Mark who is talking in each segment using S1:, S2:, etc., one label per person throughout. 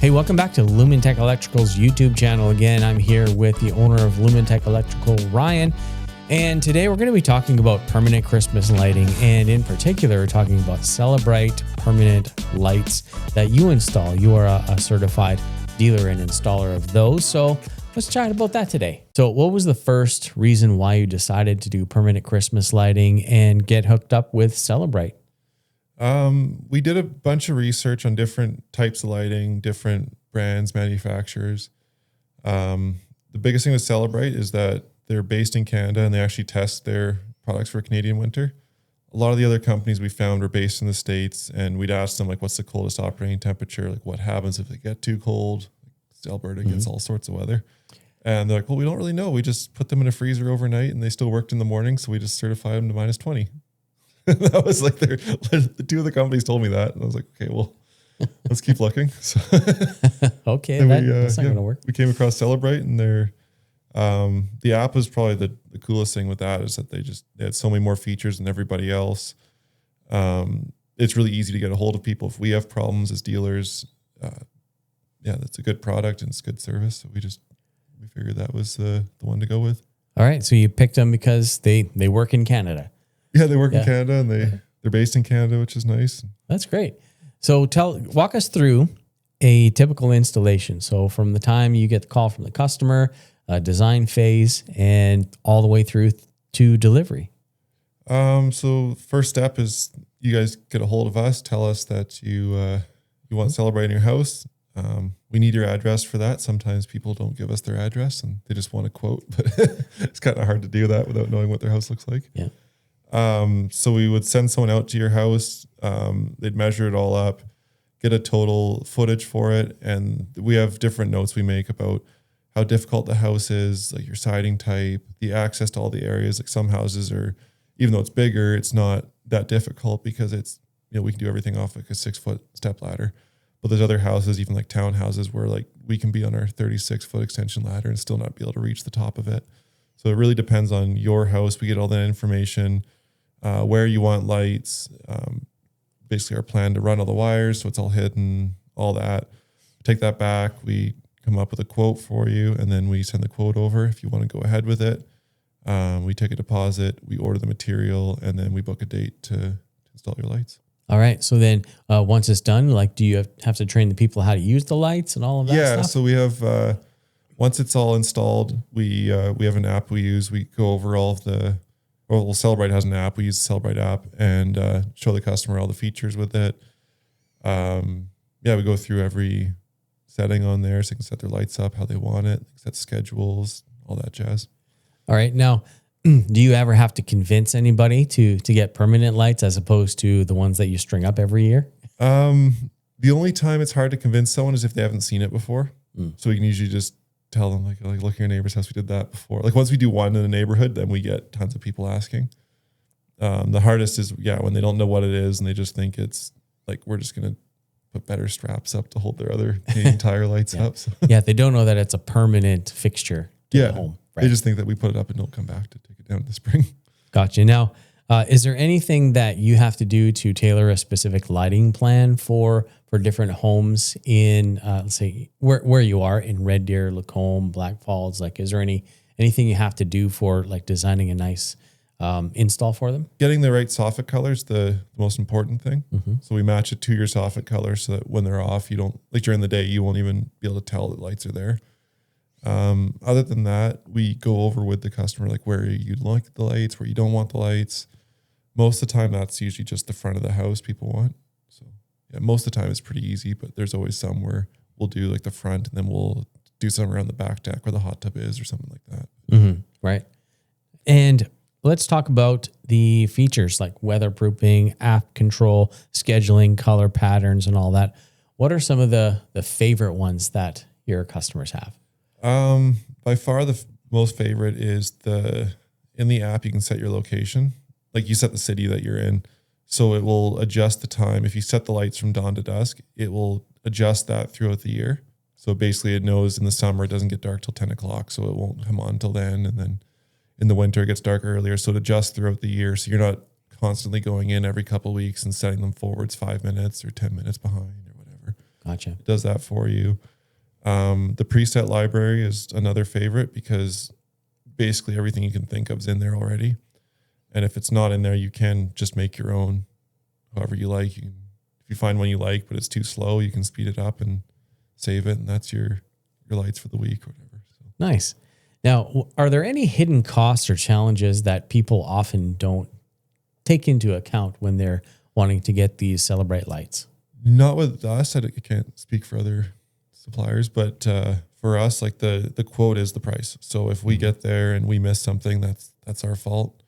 S1: Hey, welcome back to Lumentek Electrical's YouTube channel. Again, I'm here with the owner of Lumentek Electrical, Ryan. And today we're going to be talking about permanent Christmas lighting. And in particular, we're talking about Celebright Permanent Lights that you install. You are a certified dealer and installer of those. So let's chat about that today. So what was the first reason why you decided to do permanent Christmas lighting and get hooked up with Celebright?
S2: We did a bunch of research on different types of lighting, different brands, manufacturers. The biggest thing with Celebright is that they're based in Canada and they actually test their products for Canadian winter. A lot of the other companies we found were based in the States, and we'd ask them, like, what's the coldest operating temperature? Like, what happens if they get too cold? Alberta gets all sorts of weather. And they're like, well, we don't really know. We just put them in a freezer overnight and they still worked in the morning. So we just certified them to minus 20. That was like the two of the companies told me that. And I was like, okay, well, let's keep looking. So
S1: Okay, that's not going to work.
S2: We came across Celebright, and the app was probably the coolest thing with that, is that they had so many more features than everybody else. It's really easy to get a hold of people if we have problems as dealers. That's a good product and it's good service. So we figured that was the one to go with. All
S1: right. So you picked them because they work in Canada.
S2: Yeah, they work in Canada, and they're based in Canada, which is nice.
S1: That's great. So walk us through a typical installation. So from the time you get the call from the customer, design phase, and all the way through to delivery.
S2: So first step is you guys get a hold of us, tell us that you want to celebrate in your house. We need your address for that. Sometimes people don't give us their address and they just want a quote, but it's kind of hard to do that without knowing what their house looks like.
S1: Yeah.
S2: So we would send someone out to your house. They'd measure it all up, get a total footage for it. And we have different notes we make about how difficult the house is, like your siding type, the access to all the areas. Like some houses are, even though it's bigger, it's not that difficult because it's, we can do everything off like a 6-foot step ladder. But there's other houses, even like townhouses, where like we can be on our 36-foot extension ladder and still not be able to reach the top of it. So it really depends on your house. We get all that information, where you want lights, basically our plan to run all the wires, so it's all hidden, all that. Take that back. We come up with a quote for you, and then we send the quote over if you want to go ahead with it. We take a deposit, we order the material, and then we book a date to install your lights.
S1: All right. So then once it's done, like, do you have to train the people how to use the lights and all of that stuff?
S2: Yeah. So we have, once it's all installed, we have an app we use. We go over all of Celebright has an app. We use the Celebright app and show the customer all the features with it. We go through every setting on there so they can set their lights up how they want it, set schedules, all that jazz.
S1: All right. Now, do you ever have to convince anybody to get permanent lights as opposed to the ones that you string up every year?
S2: The only time it's hard to convince someone is if they haven't seen it before. So we can usually just tell them, like look at your neighbor's house. We did that before. Like once we do one in a neighborhood, then we get tons of people asking. The hardest is, when they don't know what it is and they just think it's like, we're just going to put better straps up to hold their other Canadian Tire lights up. So.
S1: Yeah. They don't know that it's a permanent fixture to the home. Right.
S2: They just think that we put it up and don't come back to take it down in the spring.
S1: Gotcha. Now, is there anything that you have to do to tailor a specific lighting plan for different homes in, let's say, where you are in Red Deer, Lacombe, Blackfalds? Like, is there anything you have to do for like designing a nice install for them?
S2: Getting the right soffit color is the most important thing. Mm-hmm. So we match it to your soffit color so that when they're off, you don't, like during the day, you won't even be able to tell that lights are there. Other than that, we go over with the customer, like where you'd like the lights, where you don't want the lights. Most of the time, that's usually just the front of the house people want. So most of the time it's pretty easy, but there's always some where we'll do like the front and then we'll do some around the back deck where the hot tub is or something like that.
S1: Mm-hmm. Right. And let's talk about the features like weatherproofing, app control, scheduling, color patterns, and all that. What are some of the favorite ones that your customers have?
S2: By far the most favorite is in the app, you can set your location. Like you set the city that you're in. So it will adjust the time. If you set the lights from dawn to dusk, it will adjust that throughout the year. So basically it knows in the summer, it doesn't get dark till 10 o'clock. So it won't come on till then. And then in the winter, it gets dark earlier. So it adjusts throughout the year. So you're not constantly going in every couple of weeks and setting them forwards 5 minutes or 10 minutes behind or whatever.
S1: Gotcha.
S2: It does that for you. The preset library is another favorite because basically everything you can think of is in there already. And if it's not in there, you can just make your own, however you like. If you find one you like, but it's too slow, you can speed it up and save it. And that's your lights for the week or whatever. So.
S1: Nice. Now, are there any hidden costs or challenges that people often don't take into account when they're wanting to get these Celebright lights?
S2: Not with us. I can't speak for other suppliers, but for us, like the quote is the price. So if we get there and we miss something, that's our fault.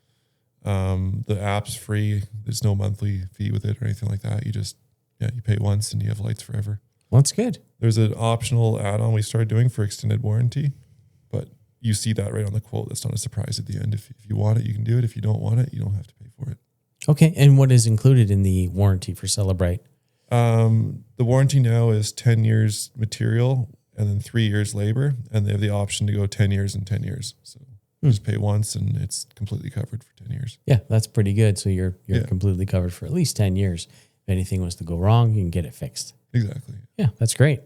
S2: The app's free. There's no monthly fee with it or anything like that. You pay once and you have lights forever.
S1: Well, that's good.
S2: There's an optional add-on we started doing for extended warranty, but you see that right on the quote. That's not a surprise at the end. If you want it, you can do it. If you don't want it, you don't have to pay for it.
S1: Okay. And what is included in the warranty for Celebright?
S2: The warranty now is 10 years material and then 3 years labor, and they have the option to go 10 years and 10 years. So you just pay once and it's completely covered for 10 years.
S1: Yeah, that's pretty good. So you're completely covered for at least 10 years. If anything was to go wrong, you can get it fixed.
S2: Exactly.
S1: Yeah, that's great.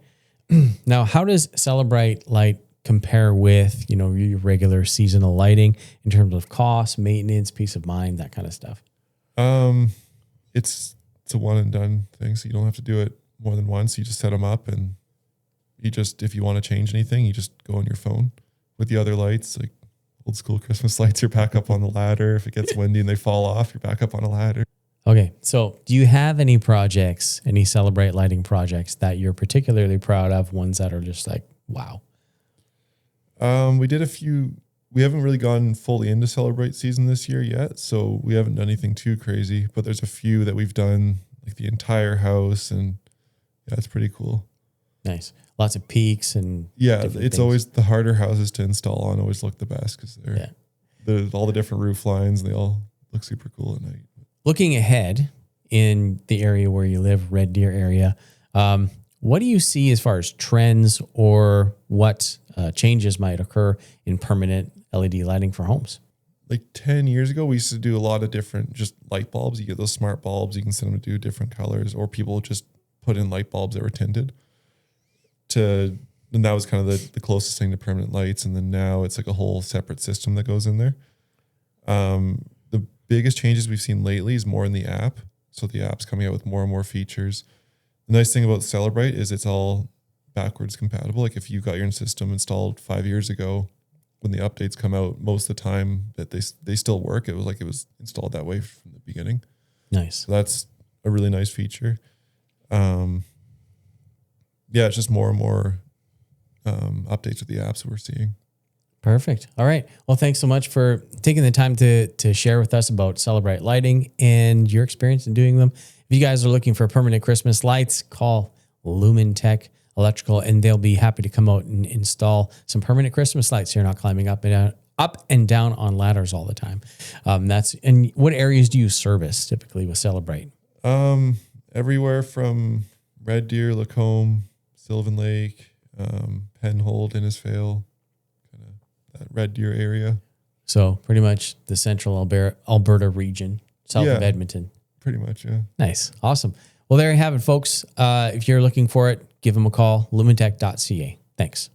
S1: Now, how does Celebright light compare with, your regular seasonal lighting in terms of cost, maintenance, peace of mind, that kind of stuff?
S2: It's a one and done thing. So you don't have to do it more than once. You just set them up and if you want to change anything, you just go on your phone. With the other lights, like old school Christmas lights, you're back up on the ladder. If it gets windy and they fall off, you're back up on a ladder.
S1: Okay. So do you have any projects, any Celebright lighting projects that you're particularly proud of, ones that are just like, wow?
S2: We did a few. We haven't really gone fully into Celebrate season this year yet, so we haven't done anything too crazy, but there's a few that we've done, like the entire house, and yeah, it's pretty cool.
S1: Nice. Lots of peaks and
S2: it's
S1: things.
S2: Always the harder houses to install on always look the best because there's all the different roof lines and they all look super cool at night.
S1: Looking ahead in the area where you live, Red Deer area, what do you see as far as trends or what changes might occur in permanent LED lighting for homes?
S2: Like 10 years ago, we used to do a lot of different just light bulbs. You get those smart bulbs, you can send them to do different colors, or people just put in light bulbs that were tinted. And that was kind of the closest thing to permanent lights. And then now it's like a whole separate system that goes in there. The biggest changes we've seen lately is more in the app. So the app's coming out with more and more features. The nice thing about Celebright is it's all backwards compatible. Like if you got your system installed 5 years ago, when the updates come out, most of the time that they still work. It was like it was installed that way from the beginning.
S1: Nice.
S2: So that's a really nice feature. It's just more and more updates with the apps that we're seeing.
S1: Perfect. All right. Well, thanks so much for taking the time to share with us about Celebright lighting and your experience in doing them. If you guys are looking for permanent Christmas lights, call Lumentek Electrical and they'll be happy to come out and install some permanent Christmas lights. So you're not climbing up and down on ladders all the time. And what areas do you service typically with Celebright?
S2: Everywhere from Red Deer, Lacombe, Sylvan Lake, Penhold, Innisfail, kind of that Red Deer area.
S1: So pretty much the central Alberta region, south of Edmonton.
S2: Pretty much, yeah.
S1: Nice. Awesome. Well, there you have it, folks. If you're looking for it, give them a call, lumentek.ca. Thanks.